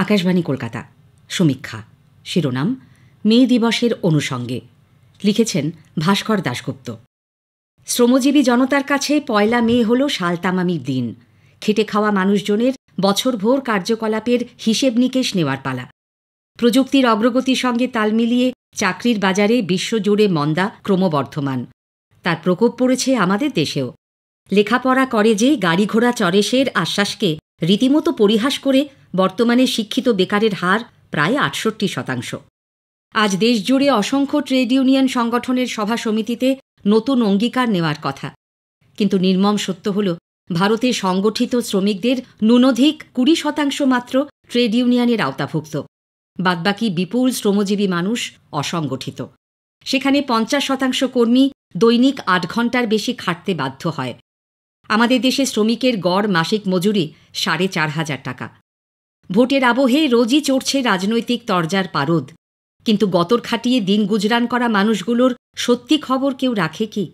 আকাশবাণী কলকাতা। সমীক্ষা। শিরোনাম মে দিবসের অনুষঙ্গে। লিখেছেন ভাস্কর দাশগুপ্ত। শ্রমজীবী জনতার কাছে পয়লা মে হল সালতামামির দিন। খেটে খাওয়া মানুষজনের বছরভর কার্যকলাপের হিসেব নিকেশ নেওয়ার পালা। প্রযুক্তির অগ্রগতির সঙ্গে তাল মিলিয়ে চাকরির বাজারে বিশ্বজুড়ে মন্দা ক্রমবর্ধমান। তার প্রকোপ পড়েছে আমাদের দেশেও। লেখাপড়া করে যে গাড়ি ঘোড়া চড়েসের আশ্বাসকে রীতিমতো পরিহাস করে বর্তমানে শিক্ষিত বেকারের হার প্রায় ৬৮%। আজ দেশজুড়ে অসংখ্য ট্রেড ইউনিয়ন সংগঠনের সভা সমিতিতে নতুন অঙ্গীকার নেওয়ার কথা। কিন্তু নির্মম সত্য হল, ভারতে সংগঠিত শ্রমিকদের ন্যূনধিক ২০% মাত্র ট্রেড ইউনিয়নের আওতাভুক্ত। বাদবাকি বিপুল শ্রমজীবী মানুষ অসংগঠিত। সেখানে ৫০% কর্মী দৈনিক ৮ ঘণ্টার বেশি খাটতে বাধ্য হয়। আমাদের দেশে শ্রমিকের গড় মাসিক মজুরি ৪,৫০০ টাকা। ভোটের আবহে রোজই চড়ছে রাজনৈতিক তরজার পারদ। কিন্তু গতর খাটিয়ে দিন গুজরান করা মানুষগুলোর সত্যি খবর কেউ রাখে কি?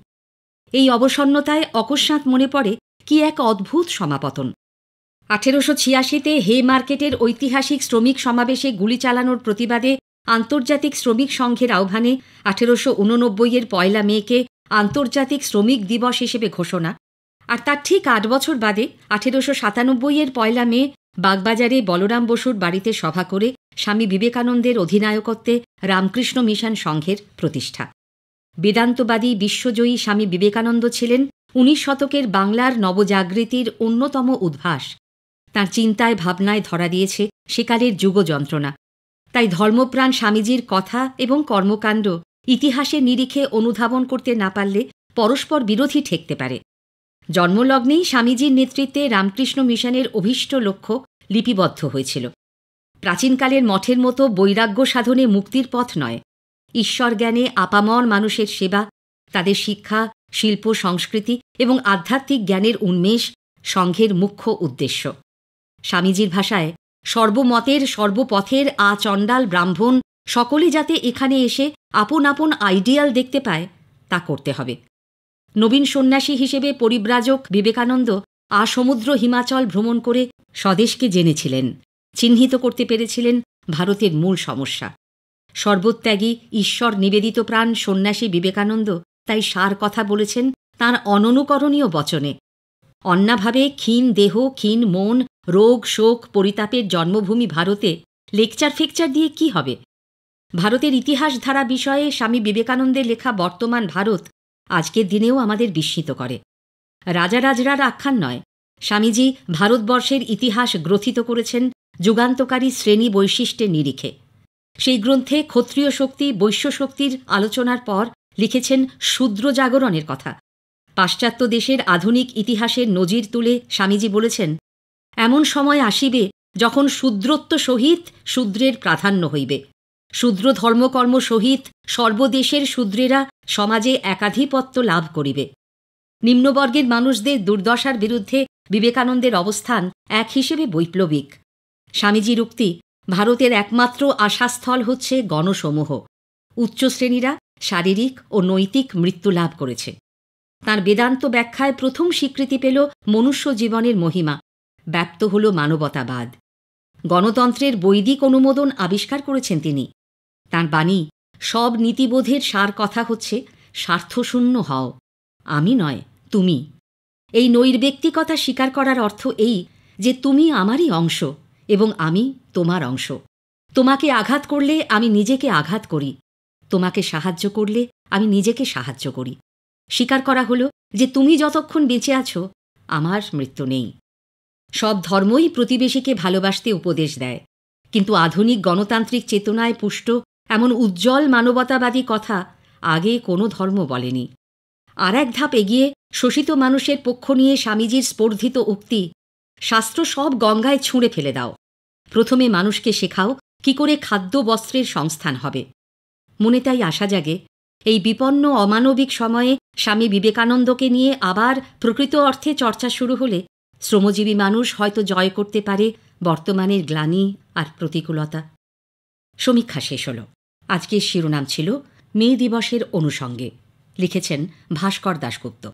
এই অবসন্নতায় অকস্মাৎ মনে পড়ে কি এক অদ্ভুত সমাপতন। ১৮৮৬-তে হে মার্কেটের ঐতিহাসিক শ্রমিক সমাবেশে গুলি চালানোর প্রতিবাদে আন্তর্জাতিক শ্রমিক সংঘের আহ্বানে ১৮৮৯-এর পয়লা মেকে আন্তর্জাতিক শ্রমিক দিবস হিসেবে ঘোষণা। আর তার ঠিক ৮ বছর বাদে ১৮৯৭-এর পয়লা মে বাগবাজারে বলরাম বসুর বাড়িতে সভা করে স্বামী বিবেকানন্দের অধিনায়কত্বে রামকৃষ্ণ মিশন সংঘের প্রতিষ্ঠা। বেদান্তবাদী বিশ্বজয়ী স্বামী বিবেকানন্দ ছিলেন ১৯ শতকের বাংলার নবজাগৃতির অন্যতম উদ্ভাস। তাঁর চিন্তায় ভাবনায় ধরা দিয়েছে সেকালের যুগ যন্ত্রণা। তাই ধর্মপ্রাণ স্বামীজির কথা এবং কর্মকাণ্ড ইতিহাসের নিরিখে অনুধাবন করতে না পারলে পরস্পর বিরোধী ঠেকতে পারে। জন্মলগ্নেই স্বামীজির নেতৃত্বে রামকৃষ্ণ মিশনের অভীষ্ট লক্ষ্য লিপিবদ্ধ হয়েছিল। প্রাচীনকালের মঠের মতো বৈরাগ্য সাধনে মুক্তির পথ নয়, ঈশ্বর জ্ঞানে আপামর মানুষের সেবা, তাদের শিক্ষা, শিল্প, সংস্কৃতি এবং আধ্যাত্মিক জ্ঞানের উন্মেষ সংঘের মুখ্য উদ্দেশ্য। স্বামীজির ভাষায়, সর্বমতের সর্বপথের চণ্ডাল ব্রাহ্মণ সকলে যাতে এখানে এসে আপন আপন আইডিয়াল দেখতে পায়, তা করতে হবে। নবীন সন্ন্যাসী হিসেবে পরিব্রাজক বিবেকানন্দ সমুদ্র হিমাচল ভ্রমণ করে স্বদেশকে জেনেছিলেন, চিহ্নিত করতে পেরেছিলেন ভারতের মূল সমস্যা। সর্বত্যাগী ঈশ্বর নিবেদিত প্রাণ সন্ন্যাসী বিবেকানন্দ তাই সার কথা বলেছেন তাঁর অননুকরণীয় বচনে। অন্যাভাবে ক্ষীণ দেহ, ক্ষীণ মন, রোগ শোক পরিতাপের জন্মভূমি ভারতে লেকচার ফেকচার দিয়ে কি হবে? ভারতের ইতিহাস ধারা বিষয়ে স্বামী বিবেকানন্দের লেখা বর্তমান ভারত আজকের দিনেও আমাদের বিস্মিত করে। রাজারাজরার আখ্যান নয়, স্বামীজি ভারতবর্ষের ইতিহাস গ্রথিত করেছেন যুগান্তকারী শ্রেণী বৈশিষ্ট্যের নিরিখে। সেই গ্রন্থে ক্ষত্রিয় শক্তি বৈশ্য শক্তির আলোচনার পর লিখেছেন শূদ্র জাগরণের কথা। পাশ্চাত্য দেশের আধুনিক ইতিহাসের নজির তুলে স্বামীজি বলেছেন, এমন সময় আসিবে যখন শূদ্রত্ব সহিত শূদ্রের প্রাধান্য হইবে। শূদ্র ধর্মকর্ম সহিত সর্বদেশের শূদ্রেরা সমাজে একাধিপত্য লাভ করিবে। নিম্নবর্গের মানুষদের দুর্দশার বিরুদ্ধে বিবেকানন্দের অবস্থান এক হিসেবে বৈপ্লবিক। স্বামীজির উক্তি, ভারতের একমাত্র আশাস্থল হচ্ছে গণসমূহ। উচ্চ শ্রেণীরা শারীরিক ও নৈতিক মৃত্যু লাভ করেছে। তাঁর বেদান্ত ব্যাখ্যায় প্রথম স্বীকৃতি পেল মনুষ্য জীবনের মহিমা, ব্যাপ্ত হল মানবতাবাদ। গণতন্ত্রের বৈদিক অনুমোদন আবিষ্কার করেছেন তিনি। তাঁর বাণী, সব নীতিবোধের সার কথা হচ্ছে স্বার্থশূন্য হও, আমি নয় তুমি। এই নৈর্ব্যক্তিকতা স্বীকার করার অর্থ এই যে তুমি আমারই অংশ এবং আমি তোমার অংশ। তোমাকে আঘাত করলে আমি নিজেকে আঘাত করি, তোমাকে সাহায্য করলে আমি নিজেকে সাহায্য করি। স্বীকার করা হলো যে তুমি যতক্ষণ বেঁচে আছো, আমার মৃত্যু নেই। সব ধর্মই প্রতিবেশীকে ভালোবাসতে উপদেশ দেয়, কিন্তু আধুনিক গণতান্ত্রিক চেতনায় পুষ্ট এমন উজ্জ্বল মানবতাবাদী কথা আগে কোনো ধর্ম বলেনি। আর এক ধাপ এগিয়ে শোষিত মানুষের পক্ষ নিয়ে স্বামীজির স্পর্ধিত উক্তি, শাস্ত্র সব গঙ্গায় ছুঁড়ে ফেলে দাও, প্রথমে মানুষকে শেখাও কি করে খাদ্য বস্ত্রের সংস্থান হবে। মনে তাই আশা জাগে, এই বিপন্ন অমানবিক সময়ে স্বামী বিবেকানন্দকে নিয়ে আবার প্রকৃত অর্থে চর্চা শুরু হলে শ্রমজীবী মানুষ হয়তো জয় করতে পারে বর্তমানের গ্লানি আর প্রতিকূলতা। সমীক্ষা শেষ হল। আজকের শিরোনাম ছিল মে দিবসের অনুষঙ্গে। লিখেছেন ভাস্কর দাশগুপ্ত।